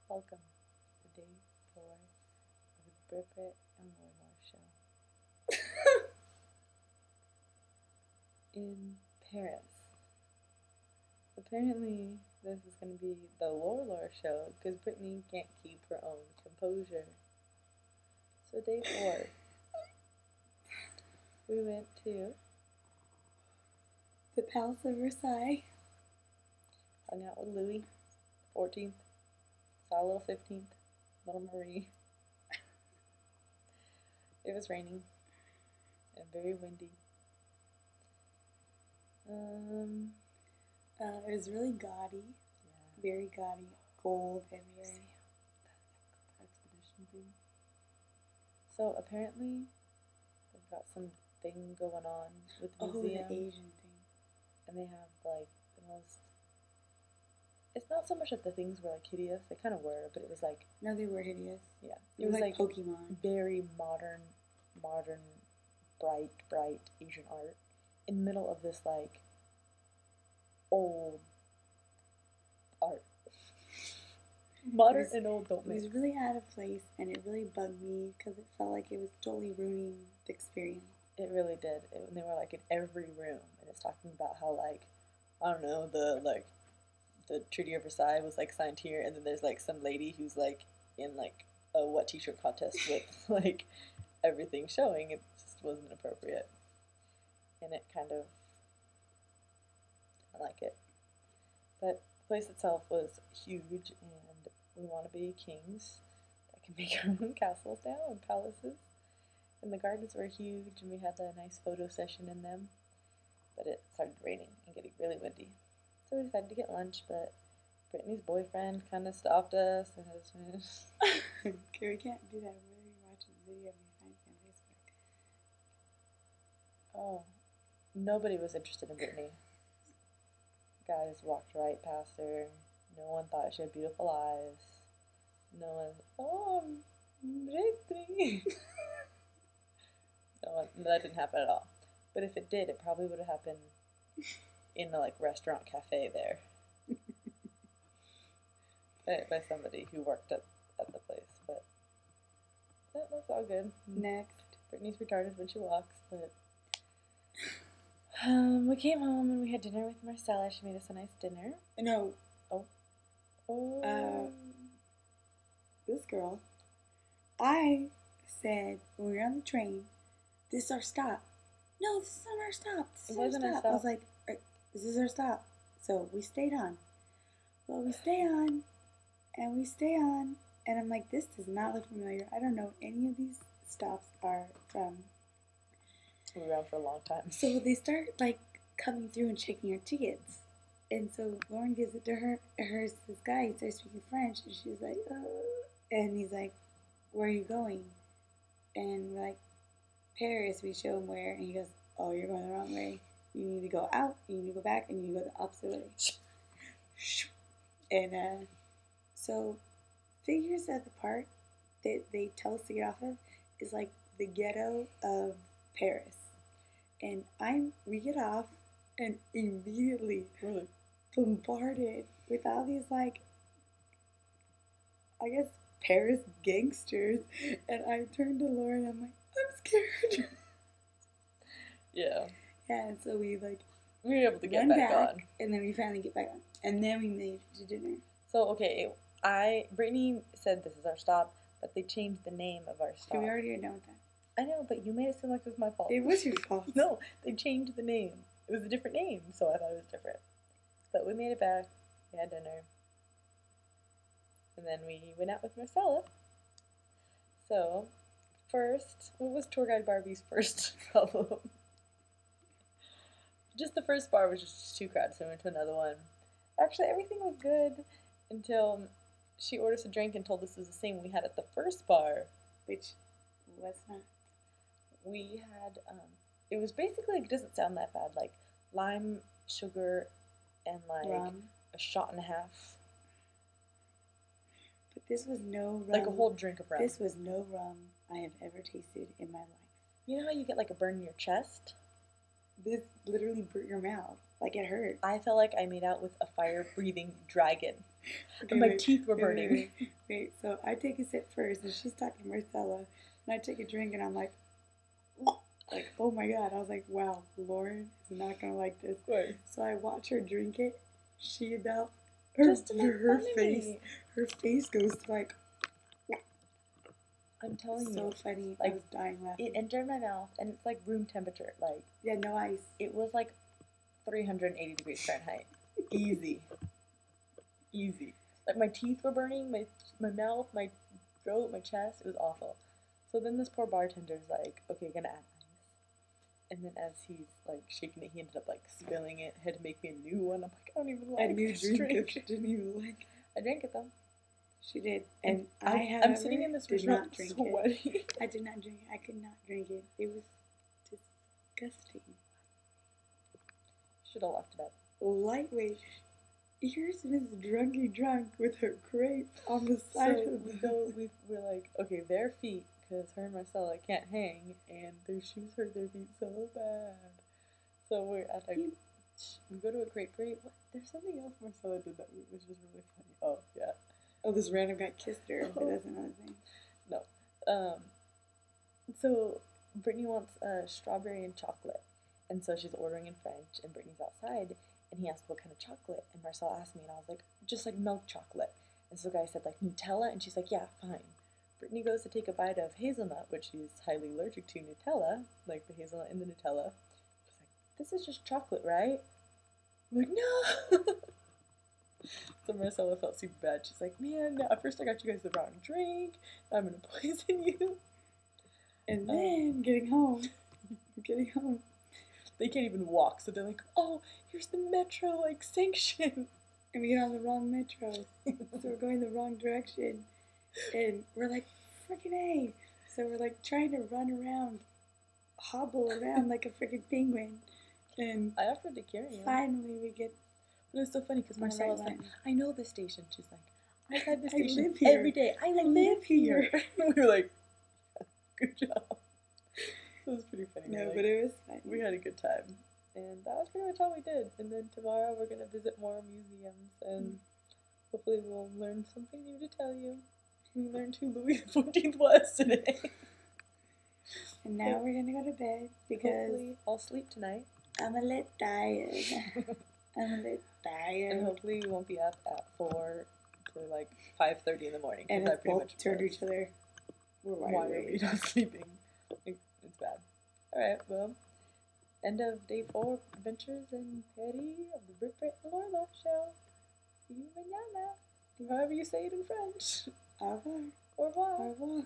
Welcome to day 4 of the Brit Brit and Laur Laur show in Paris. Apparently, this is going to be the Laur Laur show because Brittany can't keep her own composure. So day 4, we went to the Palace of Versailles. hung out with Louis, 14th, saw a little 15th, little Marie. It was raining and very windy. It was really gaudy, very gaudy, gold everywhere. The expedition thing. So apparently, they've got some thing going on with the museum. The Asian thing. And they have like the most. It's not so much that the things were like hideous. They kind of were, but it was like. No, they were hideous. Yeah, it was like Pokemon. Very modern, bright Asian art in the middle of this like old art. Modern and old don't mix. It was really out of place, and it really bugged me because it felt like it was totally ruining the experience. It really did. They were like in every room, and it's talking about how like I don't know the Treaty of Versailles was like signed here, and then there's like some lady who's like in like a wet t-shirt contest with like everything showing. It just wasn't appropriate, and it kind of I like it, but the place itself was huge, and we want to be kings that can make our own castles now and palaces. And the gardens were huge, and we had a nice photo session in them. But it started raining and getting really windy. So we decided to get lunch, but Brittany's boyfriend kind of stopped us. And Okay, we can't do that. We're really watching the video of me finding on Facebook. Oh, nobody was interested in Brittany. Guys walked right past her. No one thought she had beautiful eyes. No one, oh, Brittany. No, that didn't happen at all. But if it did, it probably would have happened in the like restaurant cafe there. by somebody who worked at the place. But that's all good. Next. Brittany's retarded when she walks, but we came home and we had dinner with Marcella. She made us a nice dinner. No. Oh. This girl. I said when we were on the train, this is our stop. No, this isn't our stop. This is our stop. I was like, this is our stop. So we stayed on. Well, we stay on, and we stay on, and I'm like, this does not look familiar. I don't know any of these stops are from. We were around for a long time. So they start like coming through and checking our tickets. And so Lauren gives it to her. This guy, he starts speaking French, and she's like, and he's like, where are you going? And we're like, Paris. We show him where, and he goes, oh, you're going the wrong way. You need to go out, you need to go back, and you need to go the opposite way. And so figures that the part that they tell us to get off of is like the ghetto of Paris. And we get off and immediately bombarded with all these like, I guess, Paris gangsters. And I turned to Lauren and I'm like, I'm scared. Yeah. Yeah, and so we were able to get back on. And then we finally get back on. And then we made it to dinner. So, okay, Brittany said this is our stop, but they changed the name of our stop. Okay, we already are done with that. I know, but you made it seem like it was my fault. It was your fault. No, they changed the name. It was a different name, so I thought it was different. But we made it back. We had dinner. And then we went out with Marcella. So, first, what was Tour Guide Barbie's first problem? Just the first bar was just too crowded, so we went to another one. Actually, everything was good until she ordered us a drink and told us it was the same we had at the first bar. Which was not. We had, it was basically, it doesn't sound that bad, like lime, sugar, and like rum. A shot and a half. But this was no rum. Like a whole drink of rum. This was no rum I have ever tasted in my life. You know how you get like a burn in your chest? This literally burnt your mouth. Like, it hurt. I felt like I made out with a fire-breathing dragon. Okay, and my teeth were burning. Wait, so I take a sip first, and she's talking to Marcella, and I take a drink, and I'm like, oh my god. I was like, wow, Lauren is not going to like this. Right. So I watch her drink it. She about, her face goes to like, I'm telling you. So funny. Like, I was dying laughing. It entered my mouth, and it's like room temperature. Like, yeah, no ice. It was like 380 degrees Fahrenheit. Easy. Easy. Like, my teeth were burning, my mouth, my throat, my chest. It was awful. So then this poor bartender's like, okay, gonna add ice. And then as he's like shaking it, he ended up like spilling it. Had to make me a new one. I'm like, I don't even like this drink. Didn't even like it. I drank it though. She did, and I'm sitting in this restaurant sweaty. I did not drink it. I could not drink it. It was disgusting. Should have locked it up. Lightweight. Here's Miss Drunky Drunk with her grape on the side of the... We're like, okay, their feet, because her and Marcella can't hang, and their shoes hurt their feet so bad. So we're at like, we go to a grape. What? There's something else Marcella did that was just really funny. Oh, yeah. Oh, this random guy kissed her, but that's another thing. No. So Brittany wants strawberry and chocolate. And so she's ordering in French, and Brittany's outside, and he asked what kind of chocolate. And Marcella asked me, and I was like, just like milk chocolate. And so the guy said, like, Nutella? And she's like, yeah, fine. Brittany goes to take a bite of hazelnut, which she's highly allergic to Nutella, like the hazelnut in the Nutella. She's like, this is just chocolate, right? I'm like, no! So Marcella felt super bad. She's like, man, at first I got you guys the wrong drink. I'm going to poison you. And then getting home. They can't even walk, so they're like, oh, here's the metro, like, sanction. And we get on the wrong metro. So we're going the wrong direction. And we're like, freaking A. So we're like trying to run around, hobble around like a freaking penguin. And I offered to carry him. Finally we get... But it's so funny because Marcella's like, I know this station. She's like, I've had this station live here every day. I live here. We were like, good job. So it was pretty funny. No, but it was fun. We had a good time. And that was pretty much all we did. And then tomorrow we're going to visit more museums. And hopefully we'll learn something new to tell you. We learned who Louis XIV was today. And now we're going to go to bed because... Hopefully I'll sleep tonight. I'm a little tired. And hopefully we won't be up at 4 to like 5:30 in the morning. And if both turn to each other, why are we not sleeping? It's bad. Alright, well, end of day 4 adventures in Paris of the Brit Brit and Laur Laur show. See you mañana. However you say it in French. Au revoir. Au revoir. Au revoir.